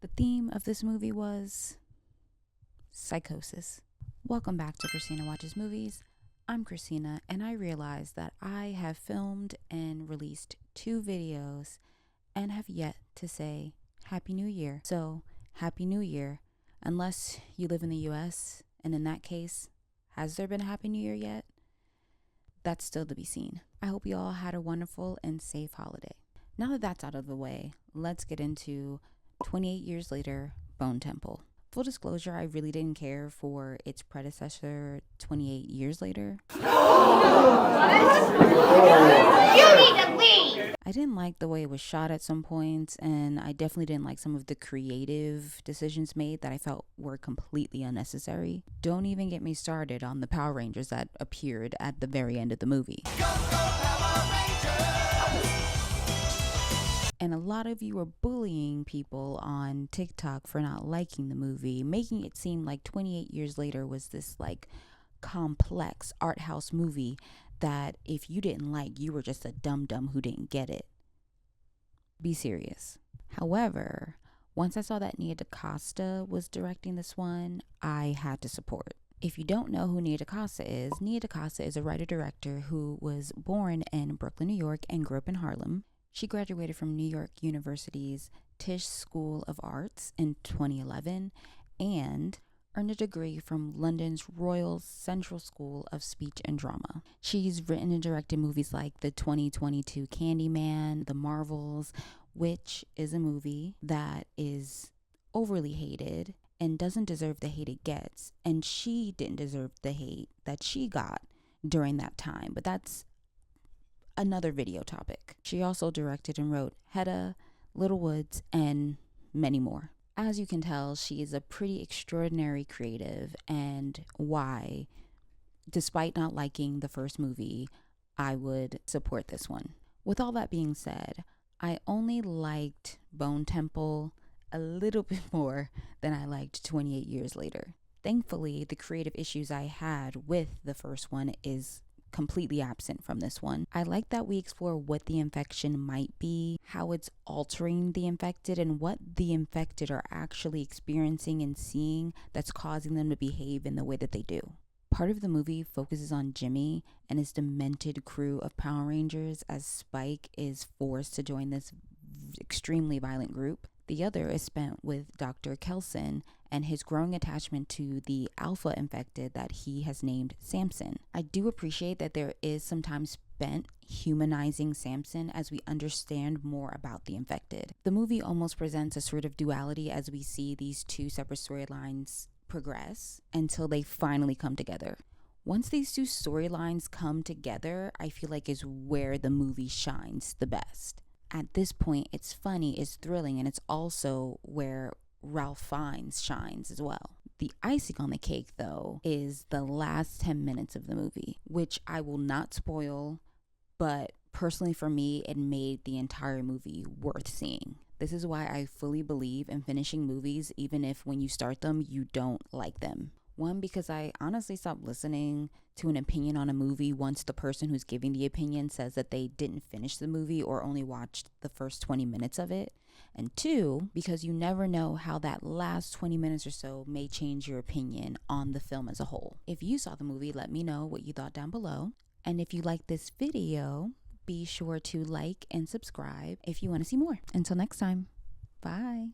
The theme of this movie was psychosis. Welcome back to Christina Watches Movies. I'm Christina, and I realized that I have filmed and released 2 videos and have yet to say Happy New Year. So, Happy New Year, unless you live in the US, and in that case, has there been a Happy New Year yet? That's still to be seen. I hope you all had a wonderful and safe holiday. Now that that's out of the way, let's get into 28 years later, Bone Temple. Full disclosure, I really didn't care for its predecessor 28 years later. You need to leave! I didn't like the way it was shot at some points, and I definitely didn't like some of the creative decisions made that I felt were completely unnecessary. Don't even get me started on the Power Rangers that appeared at the very end of the movie. And a lot of you were bullying people on TikTok for not liking the movie, making it seem like 28 years later was this like complex art house movie that if you didn't like, you were just a dum-dum who didn't get it. Be serious. However, once I saw that Nia DaCosta was directing this one, I had to support. If you don't know who Nia DaCosta is a writer-director who was born in Brooklyn, New York and grew up in Harlem. She graduated from New York University's Tisch School of Arts in 2011 and earned a degree from London's Royal Central School of Speech and Drama. She's written and directed movies like the 2022 Candyman, The Marvels, which is a movie that is overly hated and doesn't deserve the hate it gets. And she didn't deserve the hate that she got during that time, but that's another video topic. She also directed and wrote Hedda, Little Woods, and many more. As you can tell, she is a pretty extraordinary creative, and why, despite not liking the first movie, I would support this one. With all that being said, I only liked Bone Temple a little bit more than I liked 28 years later. Thankfully, the creative issues I had with the first one is completely absent from this one. I like that we explore what the infection might be, how it's altering the infected, and what the infected are actually experiencing and seeing that's causing them to behave in the way that they do. Part of the movie focuses on Jimmy and his demented crew of Power Rangers as Spike is forced to join this extremely violent group. The other is spent with Dr. Kelson and his growing attachment to the alpha infected that he has named Samson. I do appreciate that there is some time spent humanizing Samson as we understand more about the infected. The movie almost presents a sort of duality as we see these 2 separate storylines progress until they finally come together. Once these 2 storylines come together, I feel like is where the movie shines the best. At this point, it's funny, it's thrilling, and it's also where Ralph Fiennes shines as well. The icing on the cake, though, is the last 10 minutes of the movie, which I will not spoil, but personally for me, it made the entire movie worth seeing. This is why I fully believe in finishing movies, even if when you start them, you don't like them. One, because I honestly stopped listening to an opinion on a movie once the person who's giving the opinion says that they didn't finish the movie or only watched the first 20 minutes of it. And 2, because you never know how that last 20 minutes or so may change your opinion on the film as a whole. If you saw the movie, let me know what you thought down below. And if you like this video, be sure to like and subscribe if you want to see more. Until next time, bye.